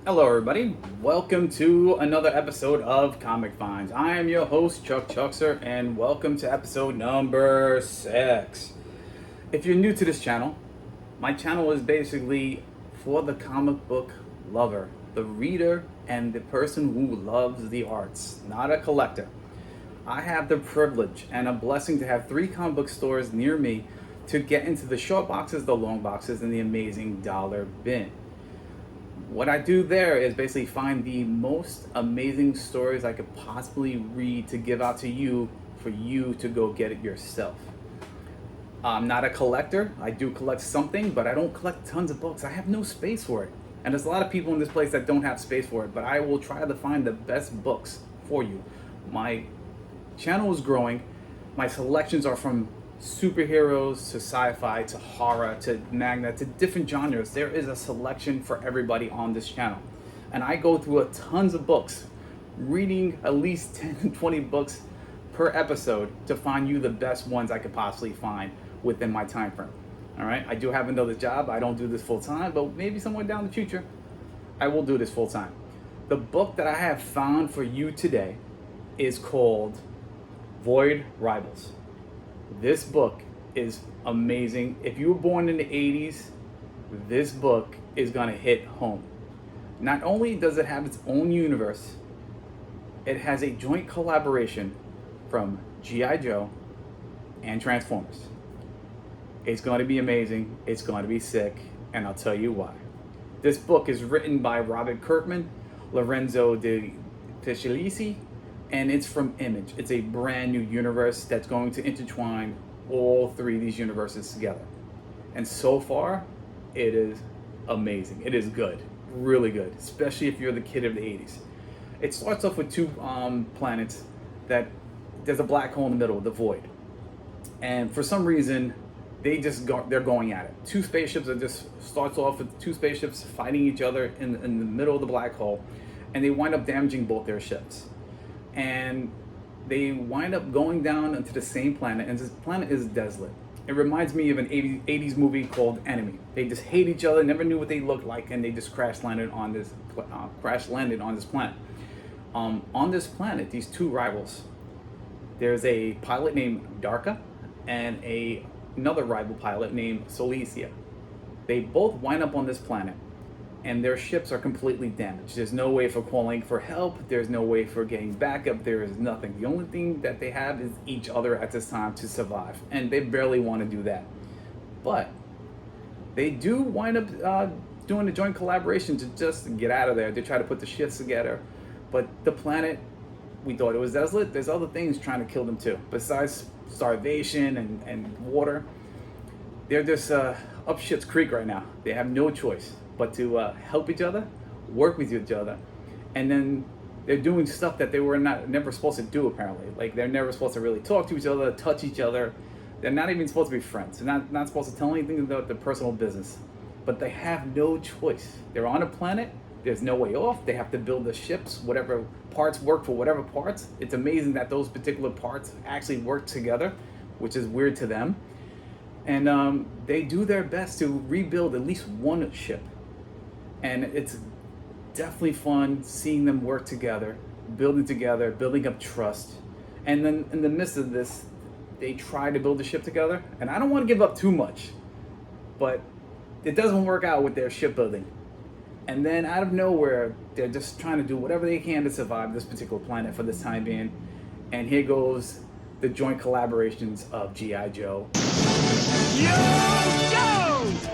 Hello, everybody. Welcome to another episode of Comic Finds. I am your host, Chuck Chuckster, and welcome to episode number 6. If you're new to this channel, my channel is basically for the comic book lover, the reader, and the person who loves the arts, not a collector. I have the privilege and a blessing to have 3 comic book stores near me to get into the short boxes, the long boxes, and the amazing dollar bin. What I do there is basically find the most amazing stories I could possibly read to give out to you for you to go get it yourself. I'm not a collector. I do collect something, but I don't collect tons of books. I have no space for it. And there's a lot of people in this place that don't have space for it, but I will try to find the best books for you. My channel is growing. My selections are from superheroes to sci-fi to horror to manga to different genres. There is a selection for everybody on this channel, and I go through tons of books, reading at least 10 to 20 books per episode to find you the best ones I could possibly find within my time frame. All right, I do have another job. I don't do this full time, but maybe somewhere down the future I will do this full time. The book that I have found for you today is called Void Rivals. This book is amazing. If you were born in the 80s, this book is going to hit home. Not only does it have its own universe, it has a joint collaboration from G.I. Joe and Transformers. It's going to be amazing. It's going to be sick, and I'll tell you why. This book is written by Robert Kirkman, Lorenzo de Piscilisi, and it's from Image. It's a brand new universe that's going to intertwine all 3 of these universes together. And so far, it is amazing. It is good, really good, especially if you're the kid of the 80s. It starts off with 2 planets that there's a black hole in the middle, the void. And for some reason, they're going at it. 2 spaceships that just starts off with 2 spaceships fighting each other in the middle of the black hole, and they wind up damaging both their ships. And they wind up going down into the same planet, and this planet is desolate. It reminds me of an 80s movie called Enemy. They just hate each other, never knew what they looked like, and they just crash landed on this planet. On this planet, these 2 rivals. There's a pilot named Darka and another rival pilot named Solicia. They both wind up on this planet, and their ships are completely damaged. There's no way for calling for help. There's no way for getting backup. There is nothing. The only thing that they have is each other at this time to survive, and they barely want to do that. But they do wind up doing a joint collaboration to just get out of there. They try to put the ships together, but the planet, we thought it was desolate. There's other things trying to kill them too. Besides starvation and water, they're just up shit's creek right now. They have no choice but to help each other, work with each other, and then they're doing stuff that they were never supposed to do, apparently. Like, they're never supposed to really talk to each other, touch each other. They're not even supposed to be friends. They're not supposed to tell anything about their personal business. But they have no choice. They're on a planet. There's no way off. They have to build the ships, whatever parts work for whatever parts. It's amazing that those particular parts actually work together, which is weird to them. And they do their best to rebuild at least one ship. And it's definitely fun seeing them work together, building up trust. And then in the midst of this, they try to build a ship together. And I don't want to give up too much, but it doesn't work out with their shipbuilding. And then out of nowhere, they're just trying to do whatever they can to survive this particular planet for this time being. And here goes the joint collaborations of G.I. Joe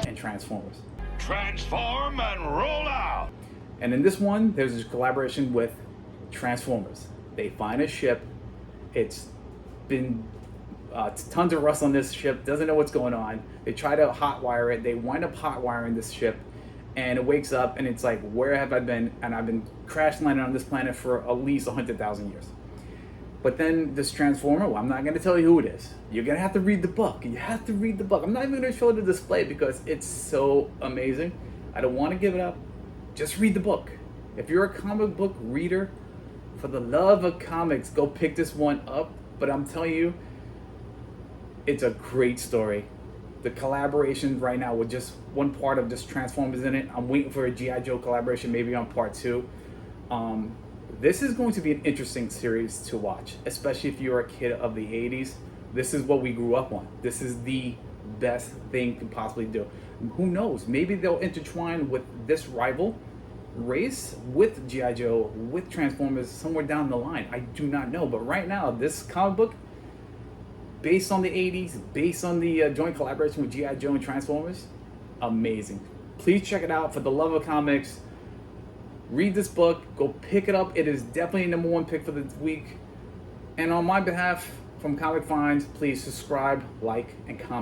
and Transformers. Transform and roll out! And in this one, there's a collaboration with Transformers. They find a ship. It's been tons of rust on this ship. Doesn't know what's going on. They try to hotwire it. They wind up hotwiring this ship, and it wakes up, and it's like, where have I been? And I've been crash landing on this planet for at least 100,000 years. But then this Transformer, well, I'm not going to tell you who it is. You're going to have to read the book. You have to read the book. I'm not even going to show the display because it's so amazing. I don't want to give it up. Just read the book. If you're a comic book reader, for the love of comics, go pick this one up. But I'm telling you, it's a great story. The collaborations right now with just one part of just Transformers in it. I'm waiting for a G.I. Joe collaboration, maybe on part 2. This is going to be an interesting series to watch, especially if you're a kid of the 80s. This is what we grew up on. This is the best thing you can possibly do. Who knows? Maybe they'll intertwine with this rival race with G.I. Joe, with Transformers somewhere down the line. I do not know. But right now, this comic book, based on the 80s, based on the joint collaboration with G.I. Joe and Transformers, amazing. Please check it out. For the love of comics, read this book. Go pick it up. It is definitely number 1 pick for the week. And on my behalf, from Comic Finds, please subscribe, like, and comment.